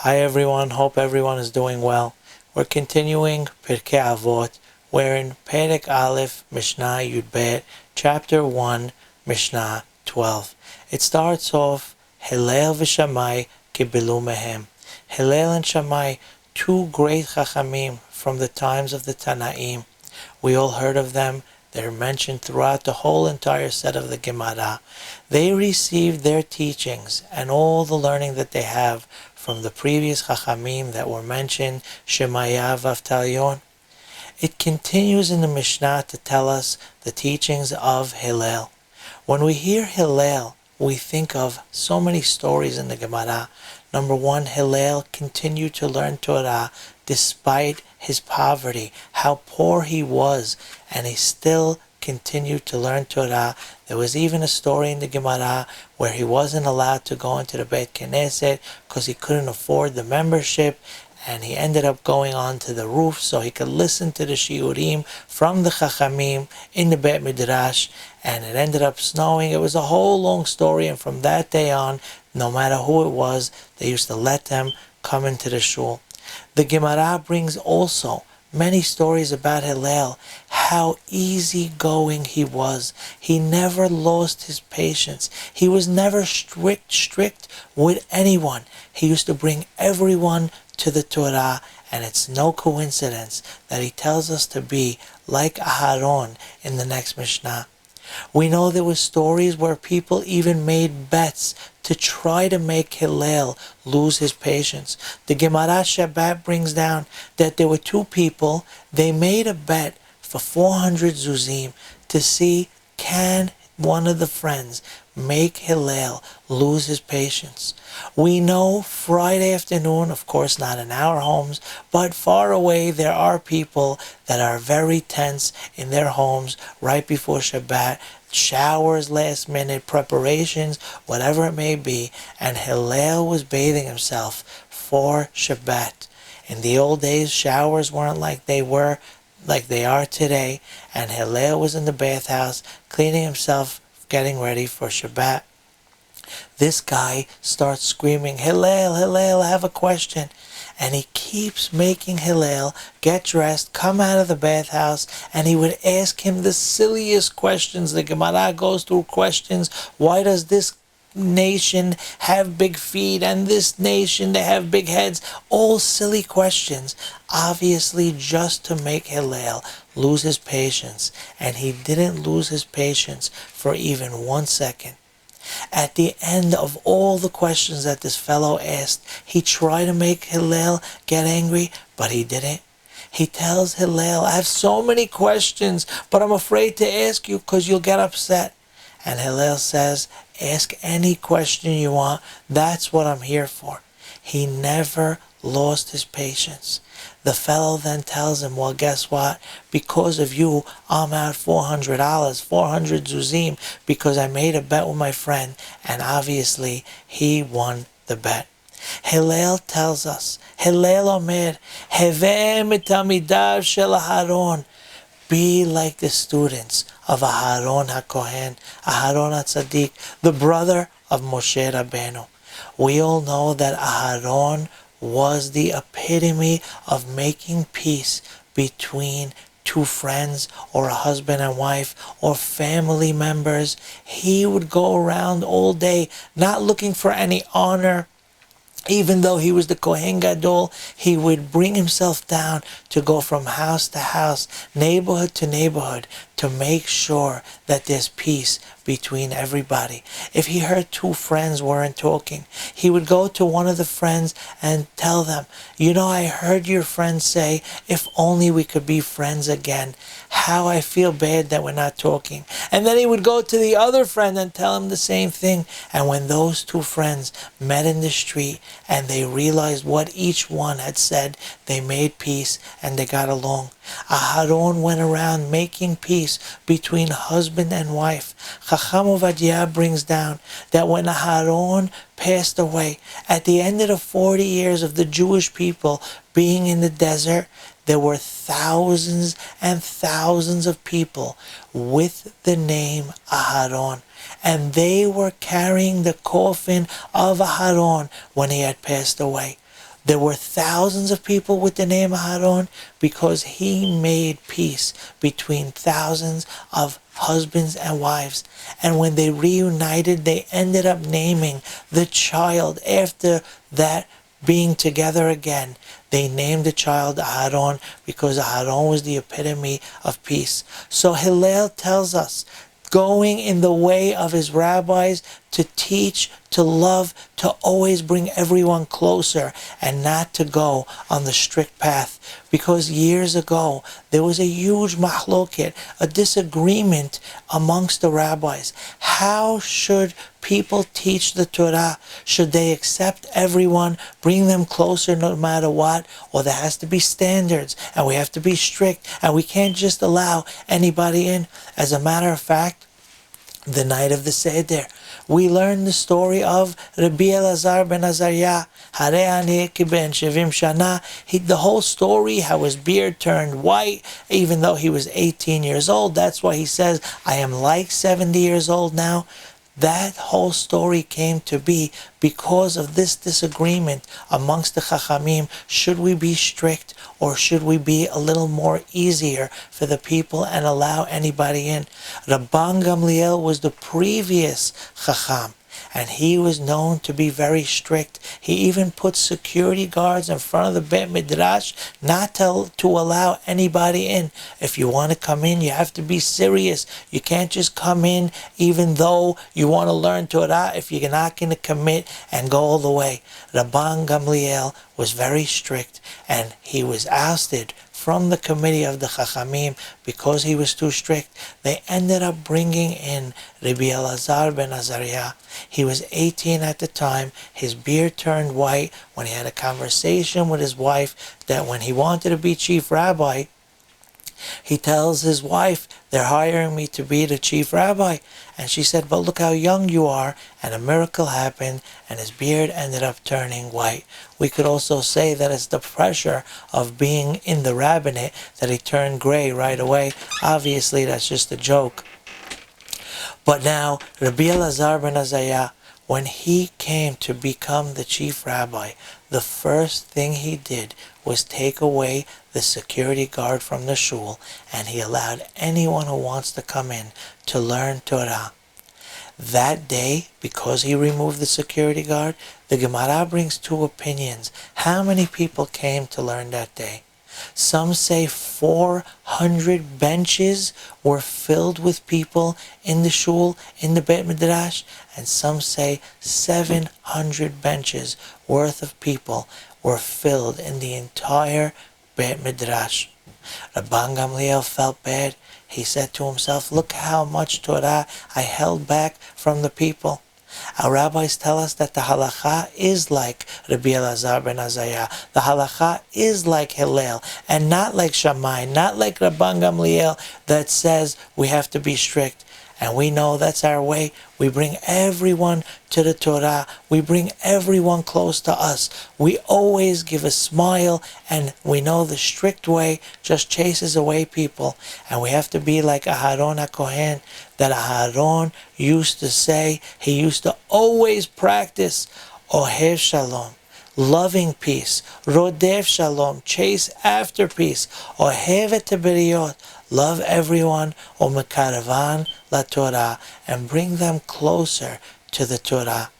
Hi everyone, hope everyone is doing well. We're continuing Pirke Avot. We're in Perek Aleph, Mishnah Yud Bet, Chapter 1, Mishnah 12. It starts off, Hillel v'Shammai kibilu mehem. Hillel and Shammai, two great Chachamim from the times of the Tanaim. We all heard of them. They're mentioned throughout the whole entire set of the Gemara. They received their teachings and all the learning that they have from the previous Chachamim that were mentioned, Shemaya v'Avtalion. It continues in the Mishnah to tell us the teachings of Hillel. When we hear Hillel, we think of so many stories in the Gemara. Number one, Hillel continued to learn Torah despite his poverty, how poor he was, and he still continued to learn Torah. There was even a story in the Gemara where he wasn't allowed to go into the Beit Knesset because he couldn't afford the membership, and he ended up going onto the roof so he could listen to the shiurim from the Chachamim in the Beit Midrash, and it ended up snowing. It was a whole long story, and from that day on, no matter who it was, they used to let them come into the shul. The Gemara brings also many stories about Hillel, how easygoing he was. He never lost his patience. He was never strict with anyone. He used to bring everyone to the Torah, and it's no coincidence that he tells us to be like Aharon in the next Mishnah. We know there were stories where people even made bets to try to make Hillel lose his patience. The Gemara Shabbat brings down that there were two people, they made a bet for 400 zuzim to see can one of the friends make Hillel lose his patience. We know Friday afternoon, of course not in our homes, but far away there are people that are very tense in their homes right before Shabbat, showers last minute, preparations, whatever it may be, and Hillel was bathing himself for Shabbat. In the old days, showers weren't like they are today, and Hillel was in the bathhouse cleaning himself, getting ready for Shabbat. This guy starts screaming, Hillel, Hillel, I have a question. And he keeps making Hillel get dressed, come out of the bathhouse, and he would ask him the silliest questions. The Gemara goes through questions. Why does this nation have big feet and this nation they have big heads? All silly questions, obviously just to make Hillel lose his patience. And he didn't lose his patience for even 1 second. At the end of all the questions that this fellow asked, he tried to make Hillel get angry, but he didn't. He tells Hillel, I have so many questions, but I'm afraid to ask you because you'll get upset. And Hillel says, ask any question you want. That's what I'm here for. He never lost his patience. The fellow then tells him, well, guess what? Because of you, I'm out $400, 400 zuzim, because I made a bet with my friend, and obviously he won the bet. Hillel tells us, Hillel Omer, Heveh mitamidav shel Aharon. Be like the students of Aharon HaKohen, Aharon HaTzadik, the brother of Moshe Rabbeinu. We all know that Aharon was the epitome of making peace between two friends or a husband and wife or family members. He would go around all day not looking for any honor. Even though he was the Kohen Gadol, he would bring himself down to go from house to house, neighborhood to neighborhood, to make sure that there's peace between everybody. If he heard two friends weren't talking, he would go to one of the friends and tell them, you know, I heard your friend say, if only we could be friends again. How I feel bad that we're not talking. And then he would go to the other friend and tell him the same thing. And when those two friends met in the street and they realized what each one had said, they made peace and they got along. Aharon went around making peace between husband and wife. Chacham Ovadia brings down that when Aharon passed away, at the end of the 40 years of the Jewish people being in the desert, there were thousands and thousands of people with the name Aharon. And they were carrying the coffin of Aharon when he had passed away. There were thousands of people with the name Aharon because he made peace between thousands of husbands and wives. And when they reunited, they ended up naming the child after that being together again. They named the child Aharon because Aharon was the epitome of peace. So Hillel tells us, going in the way of his rabbis, to teach, to love, to always bring everyone closer and not to go on the strict path. Because years ago, there was a huge mahloket, a disagreement amongst the rabbis. How should people teach the Torah? Should they accept everyone, bring them closer no matter what? Or there has to be standards, and we have to be strict, and we can't just allow anybody in. As a matter of fact, the night of the Seder, we learn the story of Rabbi Elazar ben Azariah. The whole story, how his beard turned white, even though he was 18 years old. That's why he says, I am like 70 years old now. That whole story came to be because of this disagreement amongst the Chachamim. Should we be strict, or should we be a little more easier for the people and allow anybody in? Rabban Gamliel was the previous Chacham, and he was known to be very strict. He even put security guards in front of the Beit Midrash not to allow anybody in. If you want to come in, you have to be serious. You can't just come in even though you want to learn Torah if you're not going to commit and go all the way. Rabban Gamliel was very strict, and he was ousted from the committee of the Chachamim because he was too strict. They ended up bringing in Rabbi Elazar ben Azariah. He was 18 at the time. His beard turned white when he had a conversation with his wife that when he wanted to be chief rabbi, he tells his wife, they're hiring me to be the chief rabbi. And she said, but look how young you are. And a miracle happened, and his beard ended up turning white. We could also say that it's the pressure of being in the rabbinate that he turned gray right away. Obviously, that's just a joke. But now, Rabbi Elazar ben Azariah, when he came to become the chief rabbi, the first thing he did was take away the security guard from the shul, and he allowed anyone who wants to come in to learn Torah. That day, because he removed the security guard, the Gemara brings two opinions. How many people came to learn that day? Some say 400 benches were filled with people in the shul, in the Beit Midrash, and some say 700 benches worth of people were filled in the entire Beit Midrash. Rabban Gamliel felt bad. He said to himself, look how much Torah I held back from the people. Our rabbis tell us that the halacha is like Rabbi Elazar ben Azariah. The halacha is like Hillel, and not like Shammai, not like Rabban Gamliel that says we have to be strict. And we know that's our way. We bring everyone to the Torah. We bring everyone close to us. We always give a smile, and we know the strict way just chases away people. And we have to be like Aharon HaKohen, that Aharon used to say. He used to always practice Ohev Shalom, loving peace, Rodef Shalom, chase after peace, Ohev et Beriot, love everyone, Umekaravan la Torah, and bring them closer to the Torah.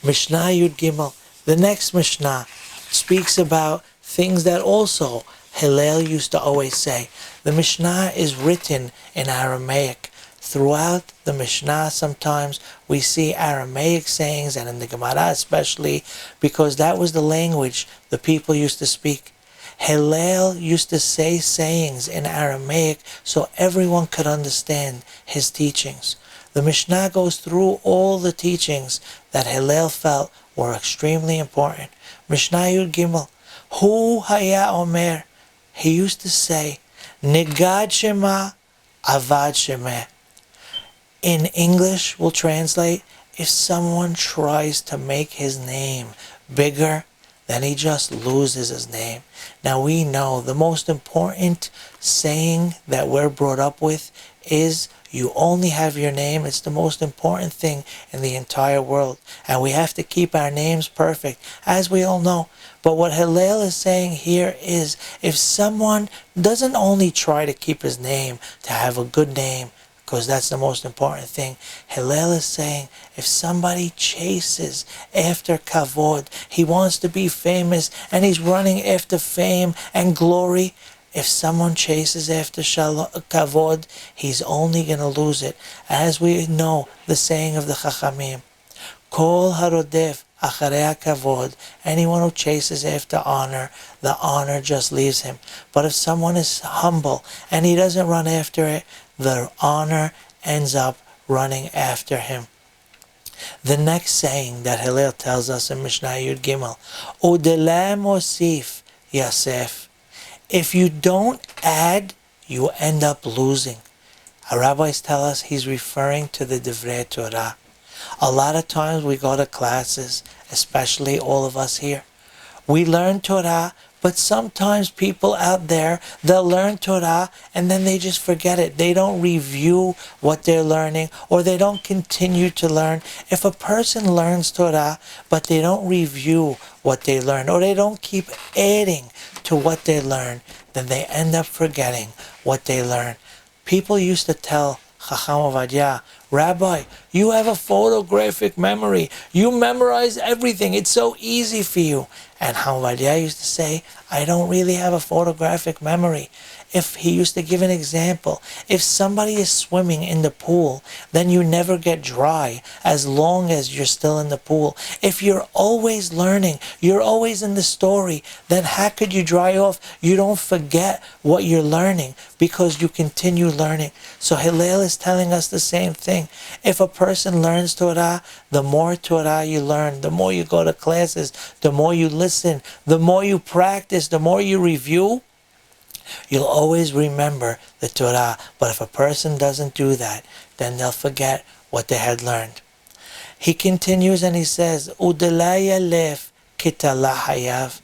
Mishnah Yud Gimel. The next Mishnah speaks about things that also Hillel used to always say. The Mishnah is written in Aramaic. Throughout the Mishnah, sometimes we see Aramaic sayings, and in the Gemara especially, because that was the language the people used to speak. Hillel used to say sayings in Aramaic so everyone could understand his teachings. The Mishnah goes through all the teachings that Hillel felt were extremely important. Mishnah Yud Gimel. Hu haya omer. He used to say, Nigad Shema, Avad Shema. In English, we'll translate, if someone tries to make his name bigger, then he just loses his name. Now we know the most important saying that we're brought up with is you only have your name. It's the most important thing in the entire world. And we have to keep our names perfect, as we all know. But what Hillel is saying here is, if someone doesn't only try to keep his name, to have a good name, because that's the most important thing. Hillel is saying, if somebody chases after kavod, he wants to be famous, and he's running after fame and glory. If someone chases after kavod, he's only going to lose it. As we know, the saying of the Chachamim, Kol harodef acharei kavod, anyone who chases after honor, the honor just leaves him. But if someone is humble and he doesn't run after it, the honor ends up running after him. The next saying that Hillel tells us in Mishnayot Gimel, Udeleh mosif yasef. If you don't add, you end up losing. Our rabbis tell us he's referring to the Divrei Torah. A lot of times we go to classes, especially all of us here. We learn Torah, but sometimes people out there, they'll learn Torah and then they just forget it. They don't review what they're learning, or they don't continue to learn. If a person learns Torah, but they don't review what they learn, or they don't keep adding to what they learn, then they end up forgetting what they learn. People used to tell Chacham Ovadia, Rabbi, you have a photographic memory. You memorize everything. It's so easy for you. And Ovadia used to say, I don't really have a photographic memory. If he used to give an example, if somebody is swimming in the pool, then you never get dry as long as you're still in the pool. If you're always learning, you're always in the story, then how could you dry off? You don't forget what you're learning because you continue learning. So Hillel is telling us the same thing. If a person learns Torah, the more Torah you learn, the more you go to classes, the more you listen, the more you practice, the more you review, you'll always remember the Torah. But if a person doesn't do that, then they'll forget what they had learned. He continues and he says, Udelaya lef kitala hayav.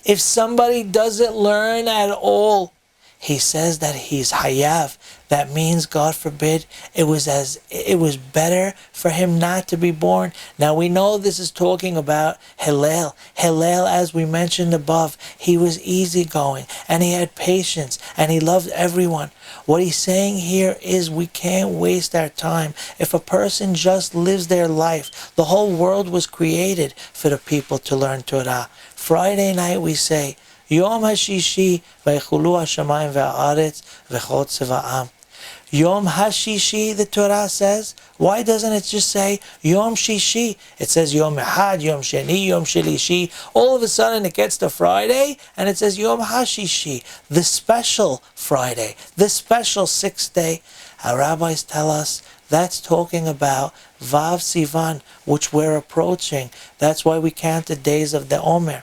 If somebody doesn't learn at all, he says that he's hayav. That means, God forbid, it was better for him not to be born. Now we know this is talking about Hillel. Hillel, as we mentioned above, he was easygoing and he had patience and he loved everyone. What he's saying here is we can't waste our time. If a person just lives their life, the whole world was created for the people to learn Torah. Friday night we say, Yom HaShishi v'echulu hashamayim v'ha'aretz v'chol tzeva'am. Yom HaShishi, the Torah says. Why doesn't it just say Yom Shishi? It says Yom Echad, Yom Sheni, Yom Shlishi. All of a sudden it gets to Friday and it says Yom HaShishi, the special Friday, the special sixth day. Our rabbis tell us that's talking about Vav Sivan, which we're approaching. That's why we count the days of the Omer.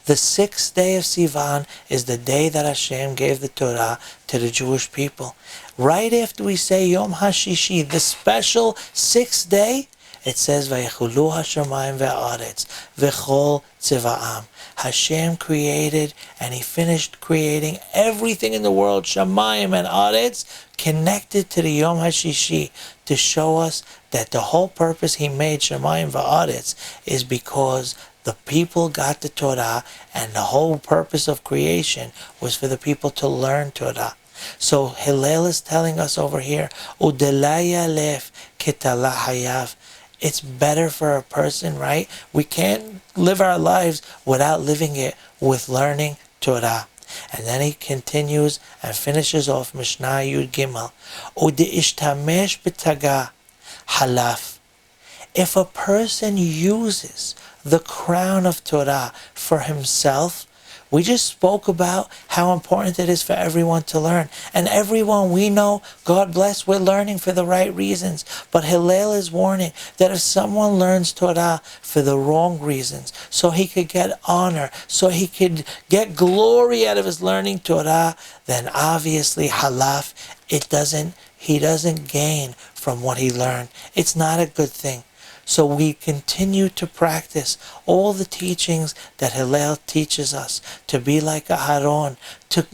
The sixth day of Sivan is the day that Hashem gave the Torah to the Jewish people. Right after we say Yom HaShishi, the special sixth day, it says Vayechulu hashamayim ve'aretz v'chol tziva'am. Hashem created and He finished creating everything in the world, Shamayim and Aretz, connected to the Yom HaShishi, to show us that the whole purpose He made Shamayim ve'aretz is because the people got the Torah, and the whole purpose of creation was for the people to learn Torah. So Hillel is telling us over here, Udelaya lef kitala hayav. It's better for a person, right? We can't live our lives without living it with learning Torah. And then he continues and finishes off Mishnah Yud Gimel. Udeishtamesh b'taga halaf. If a person uses the crown of Torah for himself, we just spoke about how important it is for everyone to learn. And everyone we know, God bless, we're learning for the right reasons. But Hillel is warning that if someone learns Torah for the wrong reasons, so he could get honor, so he could get glory out of his learning Torah, then obviously halaf, he doesn't gain from what he learned. It's not a good thing. So we continue to practice all the teachings that Hillel teaches us, to be like Aharon, to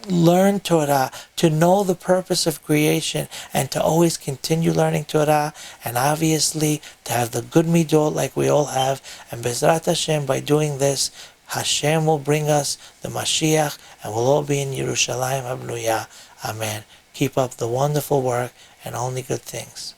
learn Torah, to know the purpose of creation, and to always continue learning Torah, and obviously to have the good midot like we all have. And Bezrat Hashem, by doing this, Hashem will bring us the Mashiach, and we'll all be in Yerushalayim Habnuya. Amen. Keep up the wonderful work and only good things.